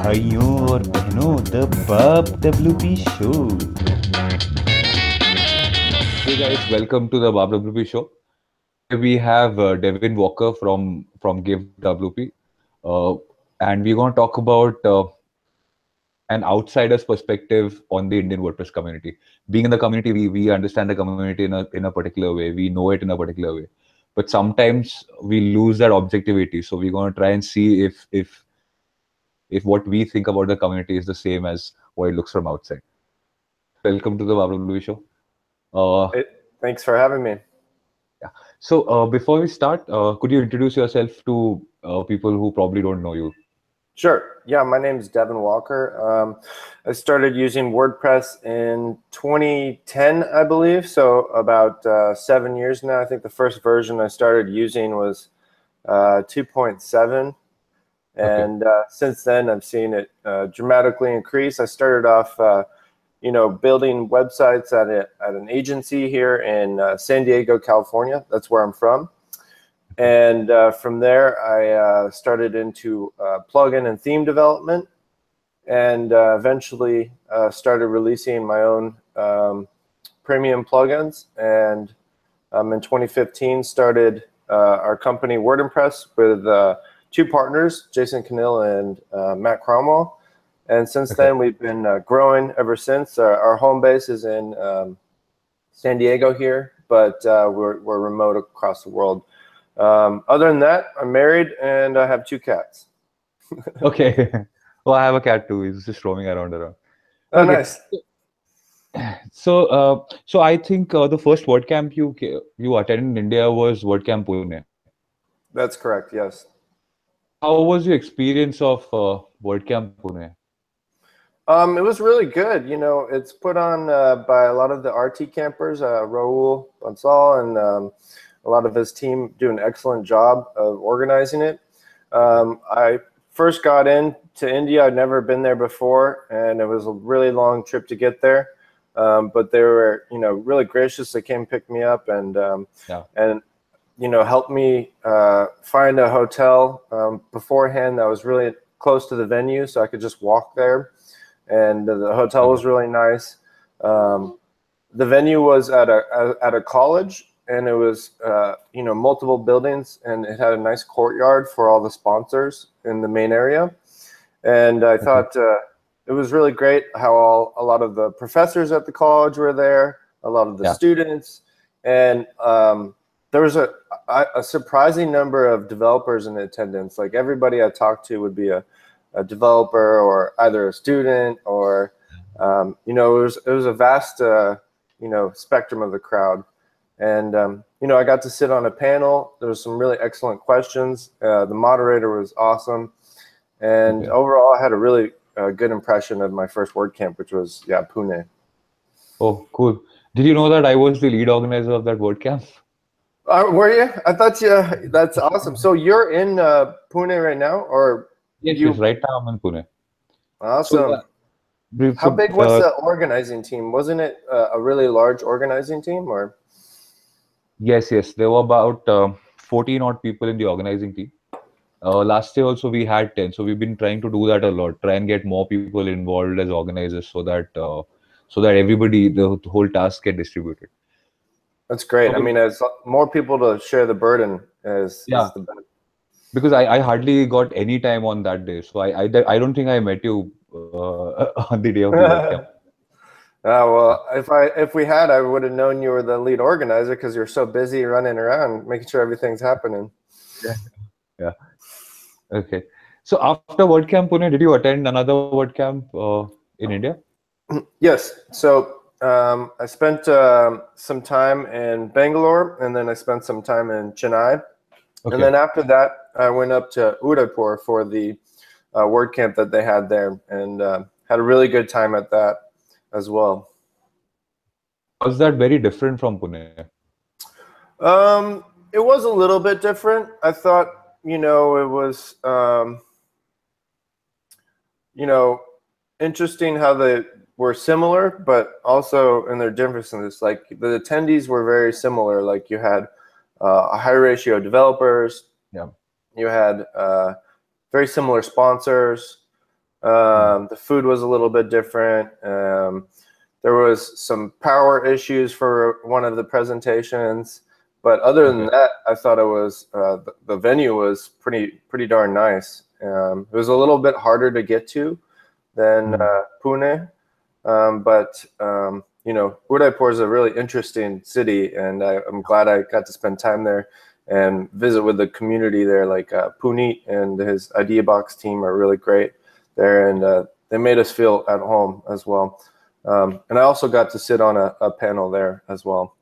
भाइयों और बहनों the Bub WP show. Hey guys, welcome to the WP show. We have Devin Walker from Give WP, uh, and we're going to talk about an outsider's perspective on the Indian WordPress community. Being in the community, we understand the community in a particular way. We know it in a particular way, but sometimes we lose that objectivity. So we're going to try and see if what we think about the community is the same as what it looks from outside. Welcome to the WP show. Uh, Hey, thanks for having me. Yeah. So before we start, could you introduce yourself to people who probably don't know you? Sure. Yeah, my name is Devin Walker. I started using WordPress in 2010, I believe. So about 7 years now. I think the first version I started using was 2.7. And since then, I've seen it dramatically increase. I started off building websites at an agency here in San Diego, California. That's where I'm from. And from there, I started into plugin and theme development, and eventually started releasing my own premium plugins. And in 2015, started our company WordPress with two partners, Jason Cannell and Matt Cromwell. And since then, we've been growing ever since. Our home base is in San Diego here, but we're remote across the world. Other than that, I'm married and I have 2 cats. Okay. Well, I have a cat too. He's just roaming around. Oh, Okay. nice. So I think the first WordCamp you attended in India was WordCamp Pune. That's correct, yes. How was your experience of WordCamp Pune? It was really good. You know, it's put on by a lot of the RT campers, Raul Bansal, and a lot of his team do an excellent job of organizing it. I first got into India. I'd never been there before, and it was a really long trip to get there. But they were, really gracious. They came pick me up and helped me find a hotel beforehand that was really close to the venue, so I could just walk there. And the hotel was really nice. The venue was at a college, and it was multiple buildings, and it had a nice courtyard for all the sponsors in the main area. And I thought it was really great how a lot of the professors at the college were there, a lot of the students, and there was a surprising number of developers in attendance. Like everybody I talked to would be a developer or either a student or it was a vast spectrum of the crowd. And I got to sit on a panel. There was some really excellent questions. The moderator was awesome, and overall I had a really good impression of my first WordCamp, which was Pune. Oh, cool. Did you know that I was the lead organizer of that WordCamp? Were you? I thought that's awesome. So you're in Pune right now, or? Yes, right now I'm in Pune. Awesome. So, how big was the organizing team? Wasn't it a really large organizing team, or? Yes. There were about 14 odd people in the organizing team. Last year also we had 10. So we've been trying to do that a lot, try and get more people involved as organizers so that everybody, the whole task get distributed. That's great. I mean, as more people to share the burden is the best. Because I hardly got any time on that day, so I don't think I met you on the day of the WordCamp. Well, if we had, I would have known you were the lead organizer because you're so busy running around making sure everything's happening. Yeah. Okay. So after WordCamp Pune, did you attend another WordCamp in India? Yes. So I spent some time in Bangalore, and then I spent some time in Chennai. And then after that, I went up to Udaipur for the WordCamp that they had there, and had a really good time at that as well. Was that very different from Pune? It was a little bit different. I thought, it was, interesting how they were similar, but also in their differences. Like the attendees were very similar. Like you had a high ratio of developers. Yeah. You had very similar sponsors. The food was a little bit different. There was some power issues for one of the presentations, but other than that, I thought it was the venue was pretty darn nice. It was a little bit harder to get to than Pune, but you know, Udaipur is a really interesting city, and I'm glad I got to spend time there and visit with the community there. Like Puneet and his Idea Box team are really great there, and they made us feel at home as well. And I also got to sit on a panel there as well.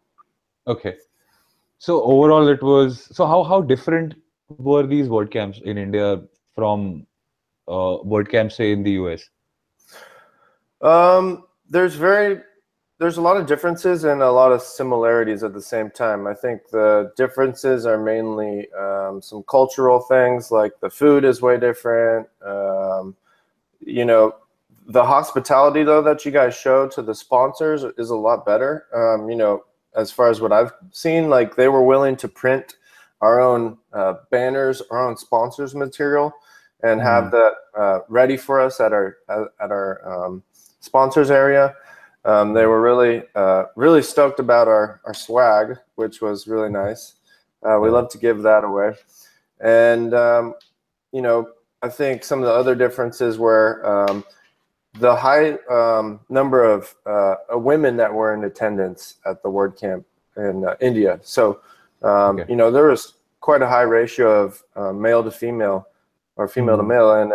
Okay. So overall, it was, so how different were these WordCamps in India from WordCamps, say, in the US? There's a lot of differences and a lot of similarities at the same time. I think the differences are mainly some cultural things, like the food is way different. You know, the hospitality though that you guys show to the sponsors is a lot better. You know, as far as what I've seen, like they were willing to print our own banners, our own sponsors material, and have that ready for us at our sponsors area. They were really stoked about our swag, which was really nice. We love to give that away. And you know, I think some of the other differences were the high number of women that were in attendance at the WordCamp in India. So, you know, there was quite a high ratio of male to female or female to male. And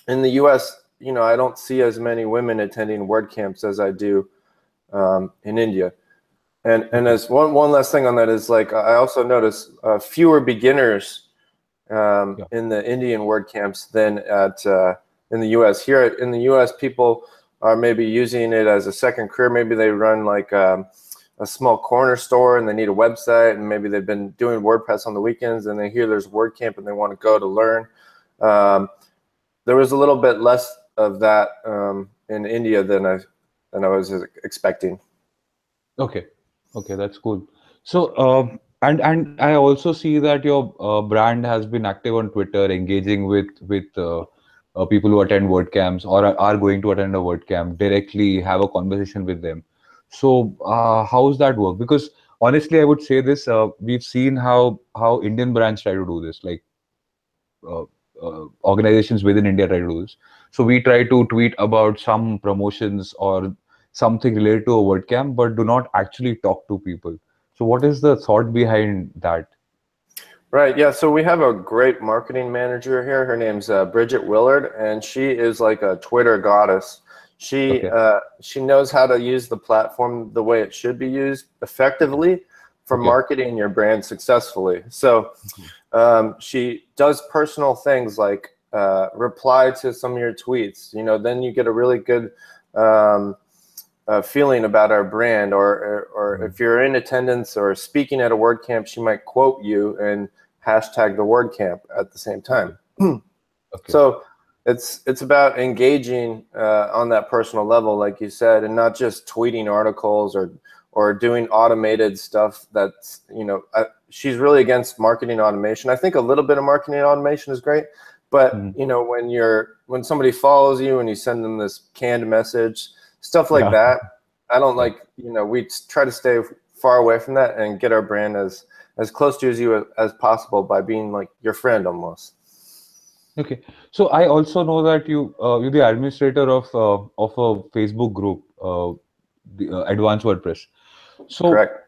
in the US, you know, I don't see as many women attending WordCamps as I do in India. And as one last thing on that is, like, I also noticed fewer beginners in the Indian WordCamps than in the US. Here in the US, people are maybe using it as a second career. Maybe they run like a small corner store and they need a website, and maybe they've been doing WordPress on the weekends and they hear there's WordCamp and they want to go to learn. There was a little bit less of that in India than I was expecting. Okay, that's cool. So, and I also see that your brand has been active on Twitter, engaging with people who attend WordCamps or are going to attend a WordCamp, directly have a conversation with them. So, how's that work? Because honestly, I would say this: we've seen how Indian brands try to do this, like organizations within India try to do this. So we try to tweet about some promotions or something related to a WordCamp, but do not actually talk to people. So what is the thought behind that? Right, yeah, so we have a great marketing manager here. Her name's Bridget Willard, and she is like a Twitter goddess. She knows how to use the platform the way it should be used effectively for marketing your brand successfully. So she does personal things like reply to some of your tweets. You know, then you get a really good feeling about our brand, or if you're in attendance or speaking at a WordCamp, she might quote you and hashtag the WordCamp at the same time. So it's about engaging on that personal level, like you said, and not just tweeting articles or doing automated stuff. That's, you know, she's really against marketing automation. I think a little bit of marketing automation is great, but you know, when somebody follows you and you send them this canned message, stuff like that, I don't like. You know, we try to stay far away from that and get our brand as close to you as possible by being like your friend almost. Okay, so I also know that you're the administrator of a Facebook group, the Advanced WordPress. So, correct.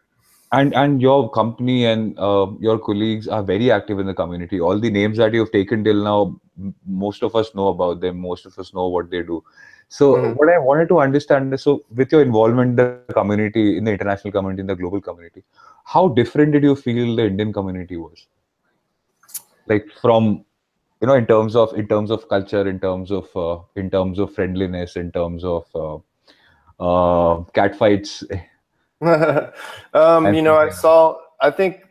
And your company and your colleagues are very active in the community. All the names that you've taken till now, most of us know about them. Most of us know what they do. So what I wanted to understand is, so with your involvement in the community, in the international community, in the global community, how different did you feel the Indian community was? Like from, you know, in terms of culture, in terms of friendliness, in terms of cat fights. You know, I think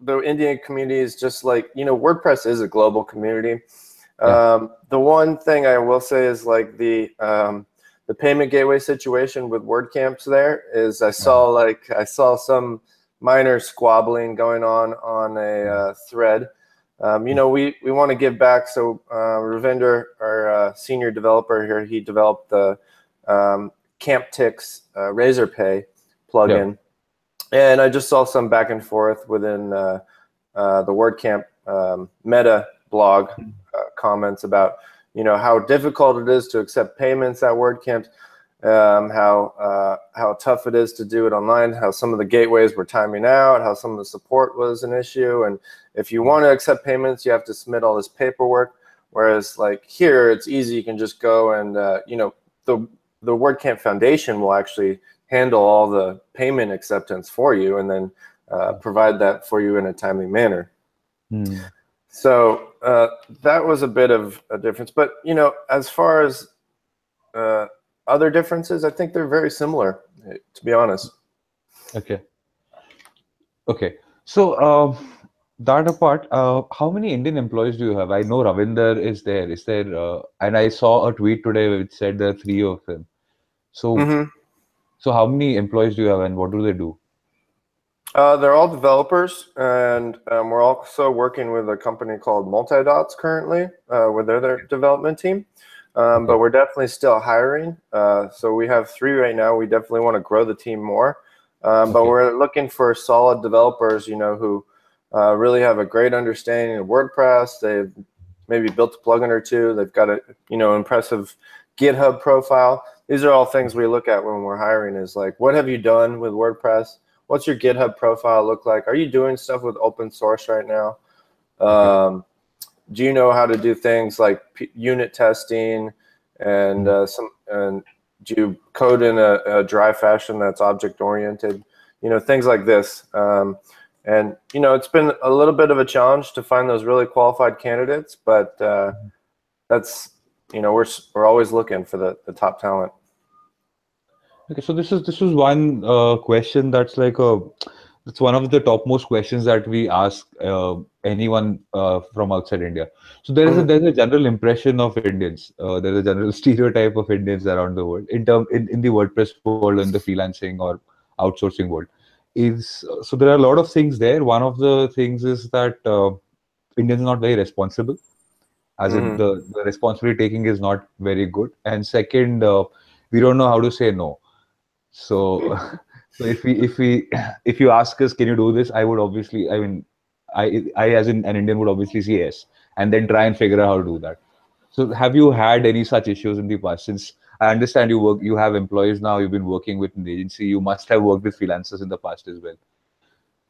the Indian community is just like, you know, WordPress is a global community. The one thing I will say is, like, the payment gateway situation with WordCamps there is I saw some minor squabbling going on a thread. You know, we want to give back. So Ravinder, our senior developer here, he developed the CampTix Razor Pay plugin. Yeah. And I just saw some back and forth within the WordCamp meta blog comments about, you know, how difficult it is to accept payments at WordCamp, how tough it is to do it online, how some of the gateways were timing out, how some of the support was an issue, and if you want to accept payments, you have to submit all this paperwork. Whereas like here, it's easy. You can just go and you know, the WordCamp Foundation will actually handle all the payment acceptance for you, and then provide that for you in a timely manner. So that was a bit of a difference. But you know, as far as other differences, I think they're very similar, to be honest. Okay. Okay. So that apart, how many Indian employees do you have? I know Ravinder is there. Is there? And I saw a tweet today which said there are 3 of them. So, so how many employees do you have, and what do they do? They're all developers, and we're also working with a company called Multidots currently, with their development team. But we're definitely still hiring. So we have 3 right now. We definitely want to grow the team more. But we're looking for solid developers, you know, who really have a great understanding of WordPress. They've maybe built a plugin or 2. They've got a, you know, impressive GitHub profile. These are all things we look at when we're hiring, is like, what have you done with WordPress? What's your GitHub profile look like? Are you doing stuff with open source right now? Do you know how to do things like unit testing, and do you code in a dry fashion that's object oriented? You know, things like this. And you know, it's been a little bit of a challenge to find those really qualified candidates, but that's, you know, we're always looking for the top talent. Okay, so this is one question that's like it's one of the topmost questions that we ask anyone from outside India. So there's a general impression of Indians. There's a general stereotype of Indians around the world in the WordPress world, in the freelancing or outsourcing world. So there are a lot of things there. One of the things is that Indians are not very responsible, as in the responsibility taking is not very good. And second, we don't know how to say no. So, so if you ask us, can you do this? I would obviously, I mean, I as an Indian would obviously say yes, and then try and figure out how to do that. So, have you had any such issues in the past? Since I understand you have employees now, you've been working with an agency, you must have worked with freelancers in the past as well.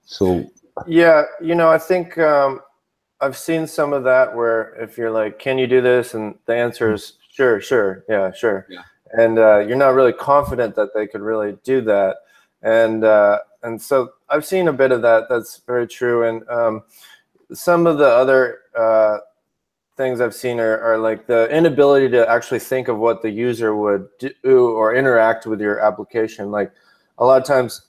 So, yeah, you know, I think I've seen some of that where if you're like, can you do this? And the answer is sure, yeah, sure. Yeah. And you're not really confident that they could really do that. And so I've seen a bit of that. That's very true. And some of the other things I've seen are like the inability to actually think of what the user would do or interact with your application. Like a lot of times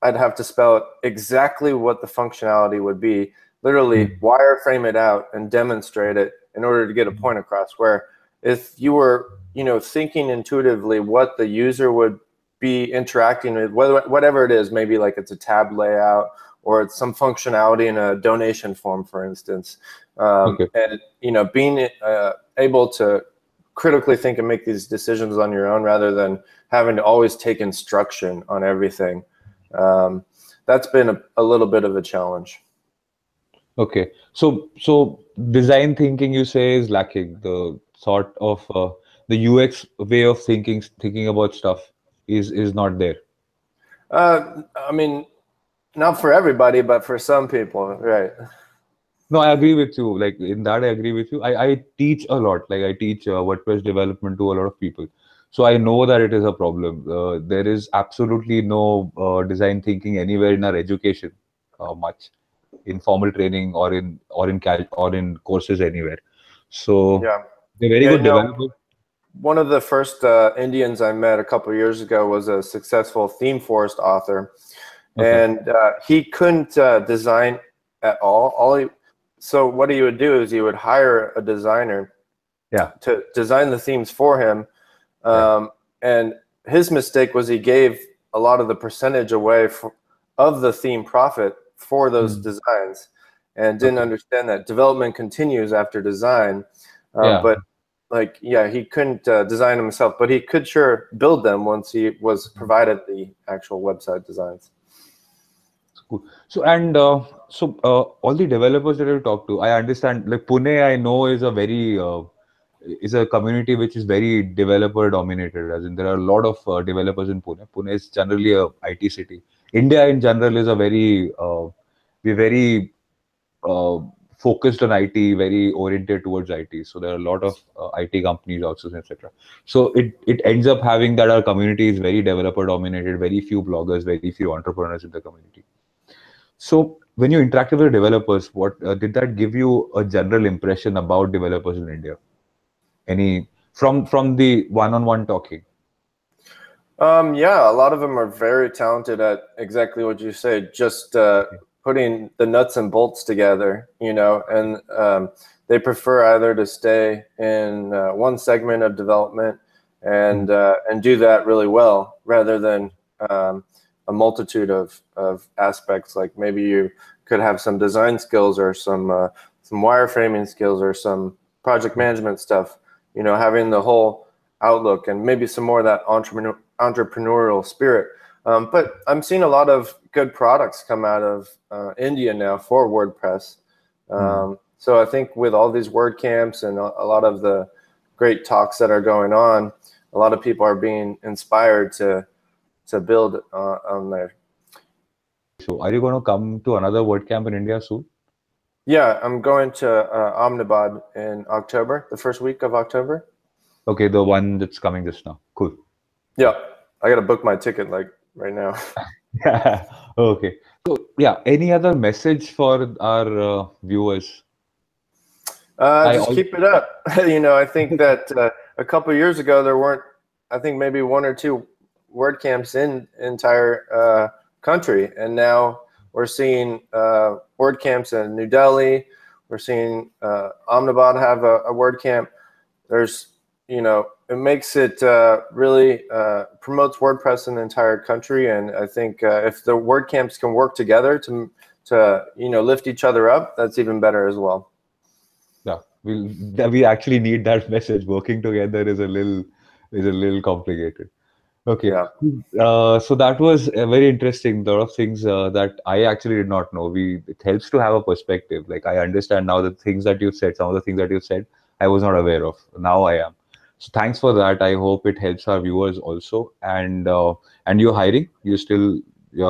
I'd have to spell out exactly what the functionality would be, literally wireframe it out and demonstrate it in order to get a point across. Where if you were, you know, thinking intuitively what the user would be interacting with, whatever it is, maybe like it's a tab layout or it's some functionality in a donation form, for instance. And, you know, being able to critically think and make these decisions on your own rather than having to always take instruction on everything. That's been a little bit of a challenge. okay. So design thinking, you say, is lacking. The sort of the UX way of thinking about stuff is not there. I mean, not for everybody, but for some people, right? No, I agree with you. Like in that, I agree with you. I teach a lot. Like I teach WordPress development to a lot of people. So I know that it is a problem. There is absolutely no design thinking anywhere in our education, much in formal training or in courses anywhere. So Yeah, they're very good developers. One of the first Indians I met a couple of years ago was a successful theme forest author, and he couldn't design at all. So what he would do is he would hire a designer to design the themes for him. And his mistake was he gave a lot of the percentage away of the theme profit for those designs. and didn't understand that development continues after design. But like, yeah, he couldn't design them himself, but he could sure build them once he was provided the actual website designs. Cool. So all the developers that you talk to, I understand. Like Pune, I know is a very is a community which is very developer dominated. As in, there are a lot of developers in Pune. Pune is generally a IT city. India in general is a very we're very focused on IT, very oriented towards IT. So there are a lot of IT companies also, etc. So it ends up having that our community is very developer dominated. Very few bloggers, very few entrepreneurs in the community. So when you interacted with developers, what did that give you a general impression about developers in India? Any from the one-on-one talking? Yeah, a lot of them are very talented at exactly what you say, just putting the nuts and bolts together, you know, and they prefer either to stay in one segment of development and do that really well, rather than a multitude of aspects. Like maybe you could have some design skills or some wireframing skills or some project management stuff, you know, having the whole outlook and maybe some more of that entrepreneurial spirit. But I'm seeing a lot of good products come out of India now for WordPress. So I think with all these WordCamps and a lot of the great talks that are going on, a lot of people are being inspired to build on there. So are you going to come to another WordCamp in India soon? Yeah, I'm going to Ahmedabad in October, the first week of October. Okay, the one that's coming just now. Cool. Yeah, I got to book my ticket like right now. Okay. So yeah, any other message for our viewers? Just keep it up. You know, I think that a couple of years ago there weren't, I think maybe one or two WordCamps in entire country, and now we're seeing WordCamps in New Delhi. We're seeing Ahmedabad have a WordCamp. There's, you know, it makes it really promotes WordPress in the entire country, and I think if the WordCamps can work together to you know, lift each other up, that's even better as well. Yeah, we actually need that message. Working together is a little complicated. Okay. Yeah. So that was very interesting. A lot of things that I actually did not know. It helps to have a perspective. Like I understand now the things that you said, some of the things that you said, I was not aware of. Now I am. So thanks for that. I hope it helps our viewers also. And you're hiring. Your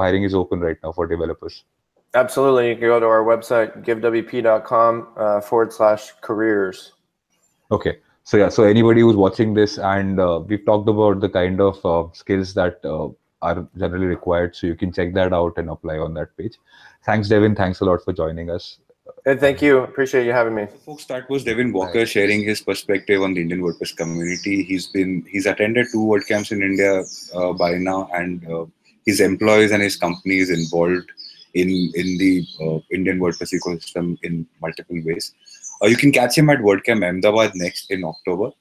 hiring is open right now for developers. Absolutely. You can go to our website, givewp.com /careers. Okay. So yeah, so anybody who's watching this, and we've talked about the kind of skills that are generally required, so you can check that out and apply on that page. Thanks, Devin. Thanks a lot for joining us. Hey, thank you. Appreciate you having me. Folks, that was Devin Walker sharing his perspective on the Indian WordPress community. He's attended 2 WordCamps in India by now, and his employees and his company is involved in the Indian WordPress ecosystem in multiple ways. You can catch him at WordCamp Ahmedabad next in October.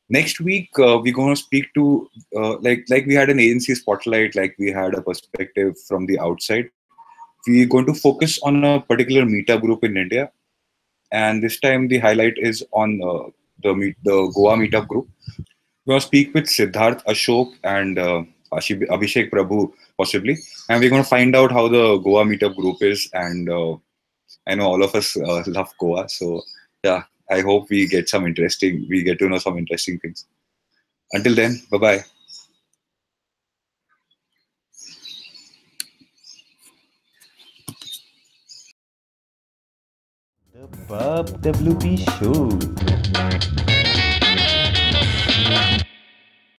Next week, we're going to speak to, like we had an agency spotlight, like we had a perspective from the outside. We're going to focus on a particular meetup group in India. And this time the highlight is on the Goa meetup group. We're going to speak with Siddharth, Ashok, and Abhishek Prabhu, possibly. And we're going to find out how the Goa meetup group is. And I know all of us love Goa. So yeah, I hope we get to know some interesting things. Until then, bye-bye. The Bob WP Show.